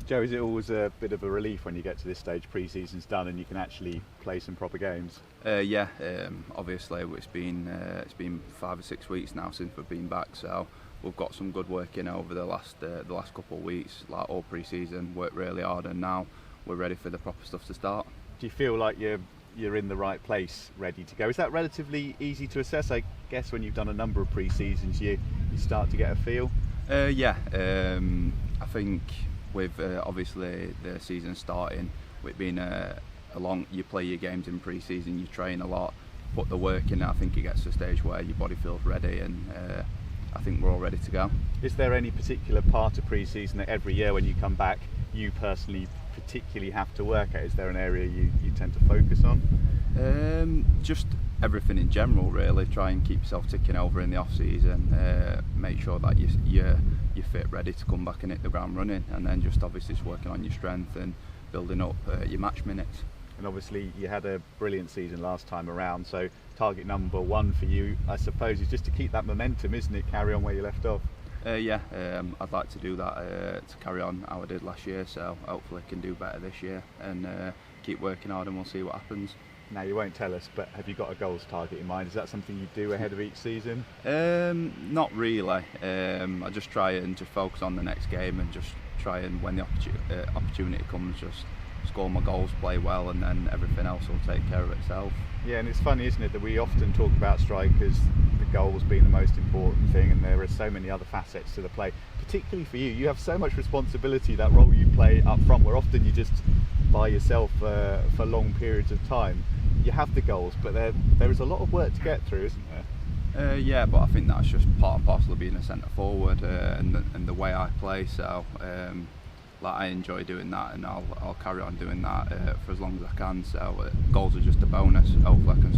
Joe, is it always a bit of a relief when you get to this stage, pre-season's done and you can actually play some proper games? Yeah, obviously it's been 5 or 6 weeks now since we've been back, so we've got some good work in over the last couple of weeks. Like all pre-season, worked really hard, and now we're ready for the proper stuff to start. Do you feel like you're in the right place, ready to go? Is that relatively easy to assess? I guess when you've done a number of pre-seasons, you start to get a feel. Yeah, I think with obviously the season starting, with being you play your games in pre-season, you train a lot, put the work in. I think it gets to a stage where your body feels ready, and I think we're all ready to go. Is there any particular part of pre-season that every year when you come back, you personally particularly have to work at? Is there an area you tend to focus on? Just everything in general, really. Try and keep yourself ticking over in the off season. Make sure that you're fit, ready to come back and hit the ground running, and then just obviously just working on your strength and building up your match minutes. And obviously you had a brilliant season last time around, so target number one for you, I suppose, is just to keep that momentum, isn't it? Carry on where you left off. Yeah, I'd like to do that, to carry on how I did last year, so hopefully I can do better this year and keep working hard, and we'll see what happens. Now, you won't tell us, but have you got a goals target in mind? Is that something you do ahead of each season? Not really. I just try and just focus on the next game, and just try and, when the opportunity comes, just score my goals, play well, and then everything else will take care of itself. Yeah, and it's funny, isn't it, that we often talk about strikers, the goals being the most important thing, and there are so many other facets to the play. Particularly for you, you have so much responsibility, that role you play up front, where often you're just by yourself for long periods of time. You have the goals, but there is a lot of work to get through, isn't there? Yeah, but I think that's just part and parcel of being a centre forward, and the way I play. So I enjoy doing that, and I'll carry on doing that for as long as I can. So goals are just a bonus. Hopefully I can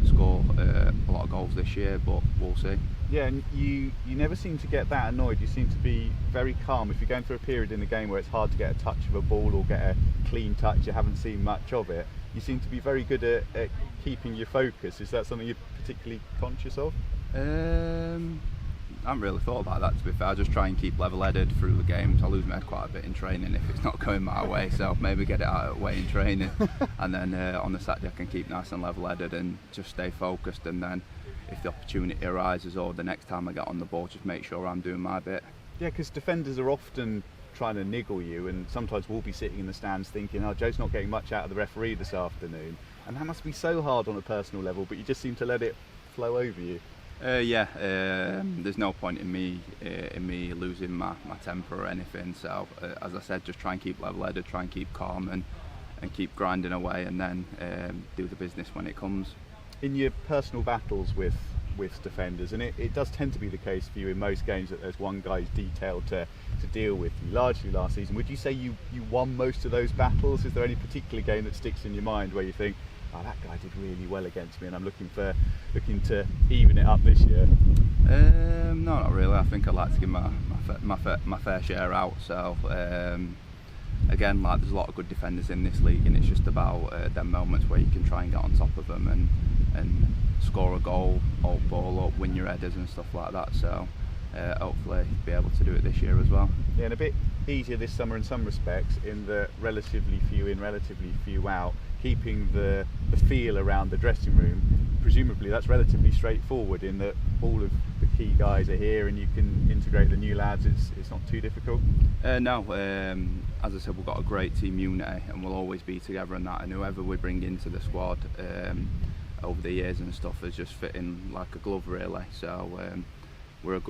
score a lot of goals this year, but we'll see. Yeah, and you never seem to get that annoyed. You seem to be very calm. If you're going through a period in the game where it's hard to get a touch of a ball or get a clean touch, you haven't seen much of it, you seem to be very good at keeping your focus. Is that something you're particularly conscious of? I haven't really thought about that, to be fair. I just try and keep level-headed through the games. I lose my head quite a bit in training if it's not going my way, so maybe get it out of the way in training. And then on the Saturday I can keep nice and level-headed and just stay focused, and then if the opportunity arises or the next time I get on the ball, just make sure I'm doing my bit. Yeah, because defenders are often trying to niggle you, and sometimes we'll be sitting in the stands thinking, oh, Joe's not getting much out of the referee this afternoon, and that must be so hard on a personal level, but you just seem to let it flow over you. Yeah, there's no point in me losing my temper or anything, so as I said, just try and keep level-headed, try and keep calm, and keep grinding away, and then do the business when it comes. In your personal battles with defenders, and it does tend to be the case for you in most games that there's one guy who's detailed to deal with you, largely last season, would you say you won most of those battles? Is there any particular game that sticks in your mind where you think, oh, that guy did really well against me and I'm looking to even it up this year? No, not really. I think I'd like to give my fair share out, so again, like, there's a lot of good defenders in this league, and it's just about them moments where you can try and get on top of them and score a goal, hold ball up, win your headers and stuff like that. So hopefully be able to do it this year as well. Yeah, and a bit easier this summer in some respects, in the relatively few in, relatively few out, keeping the feel around the dressing room. Presumably that's relatively straightforward, in that all of the key guys are here and you can integrate the new lads. It's not too difficult. No, as I said, we've got a great team unity and we'll always be together in that, and whoever we bring into the squad over the years and stuff has just fit in like a glove, really. So we've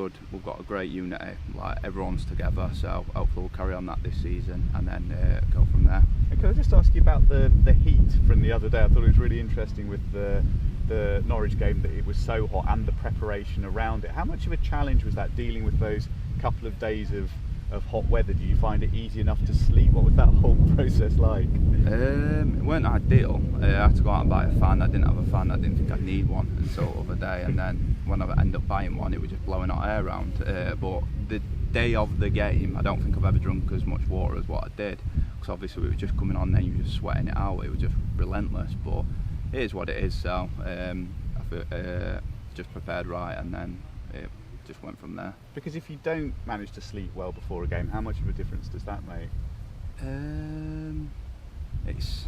got a great unity, like everyone's together, so hopefully we'll carry on that this season and then go from there. And can I just ask you about the heat from the other day? I thought it was really interesting with the Norwich game that it was so hot and the preparation around it. How much of a challenge was that, dealing with those couple of days of hot weather? Do you find it easy enough to sleep? What was that whole process like? It weren't ideal. I had to go out and buy a fan. I didn't have a fan. I didn't think I'd need one until the other day, and then when I ended up buying one, it was just blowing hot air around. But the day of the game, I don't think I've ever drunk as much water as what I did, because obviously we were just coming on, then you were just sweating it out. It was just relentless, but it is what it is. So I feel just prepared right, and then it just went from there. Because if you don't manage to sleep well before a game, how much of a difference does that make? It's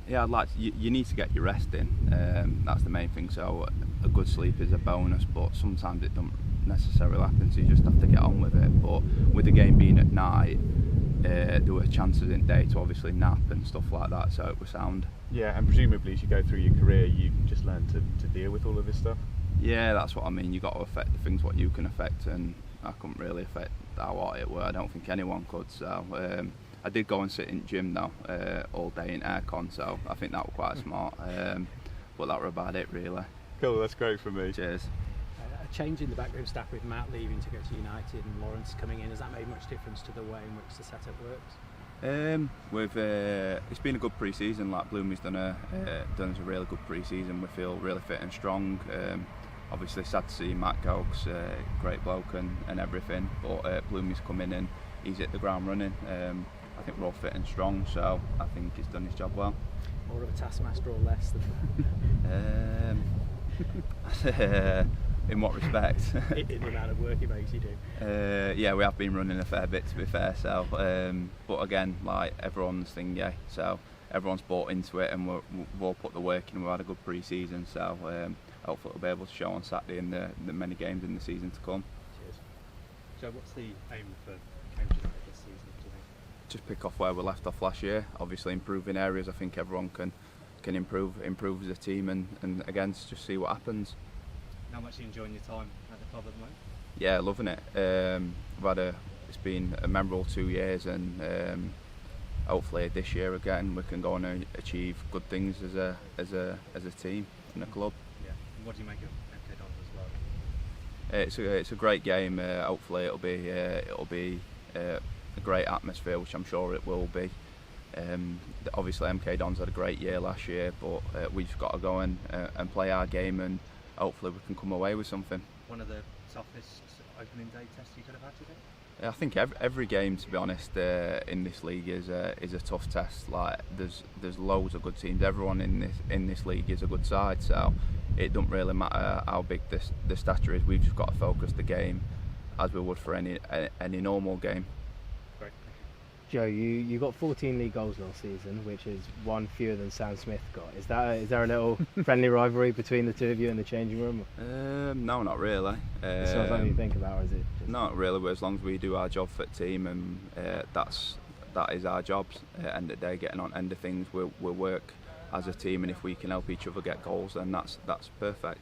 I'd like to, you need to get your rest in. That's the main thing. So a good sleep is a bonus, but sometimes it don't necessarily happen. So you just have to get on with it. But with the game being at night, there were chances in day to obviously nap and stuff like that. So it was sound. Yeah, and presumably as you go through your career, you just learn to deal with all of this stuff. Yeah, that's what I mean. You got to affect the things what you can affect, and I couldn't really affect how hot it were. I don't think anyone could. So I did go and sit in the gym though all day in aircon, so I think that was quite smart. But that were about it really. Cool, that's great for me. Cheers. A change in the backroom staff with Matt leaving to go to United and Lawrence coming in, has that made much difference to the way in which the setup works? It's been a good pre-season. Like Bloomy's done us a really good pre-season. We feel really fit and strong. Obviously sad to see Matt go, 'cause great bloke and everything. But Bloomy's come in and he's hit the ground running. I think we're all fit and strong, so I think he's done his job well. More of a taskmaster or less than In what respect? in the amount of work he makes you do. Yeah, we have been running a fair bit to be fair. So, but again, like everyone's thing, yeah. So everyone's bought into it, and we've all put the work in. We've had a good pre-season, so hopefully we'll be able to show on Saturday in the many games in the season to come. Cheers. Joe, what's the aim for Cambridge United this season, do you think? Just pick off where we left off last year. Obviously, improving areas. I think everyone can improve as a team, and again, just see what happens. How much are you enjoying your time at the club at the moment? Yeah, loving it. It's been a memorable 2 years, and hopefully this year again we can go on and achieve good things as a team and a club. Yeah. And what do you make of MK Dons as well? It's a great game. Hopefully it'll be a great atmosphere, which I'm sure it will be. Obviously MK Dons had a great year last year, but we've got to go and play our game, and hopefully we can come away with something. One of the toughest opening day tests you could have had, do you think? I think every game, to be honest, in this league is a tough test. Like there's loads of good teams. Everyone in this league is a good side, so it doesn't really matter how big the stature is. We've just got to focus the game as we would for any normal game. Great. Joe, you got 14 league goals last season, which is one fewer than Sam Smith got. Is there a little friendly rivalry between the two of you in the changing room? No, not really. It's not something you think about, or is it? Not really. But as long as we do our job for the team, and that is our jobs. End of the day, getting on end of things, we'll work as a team, and if we can help each other get goals, then that's perfect.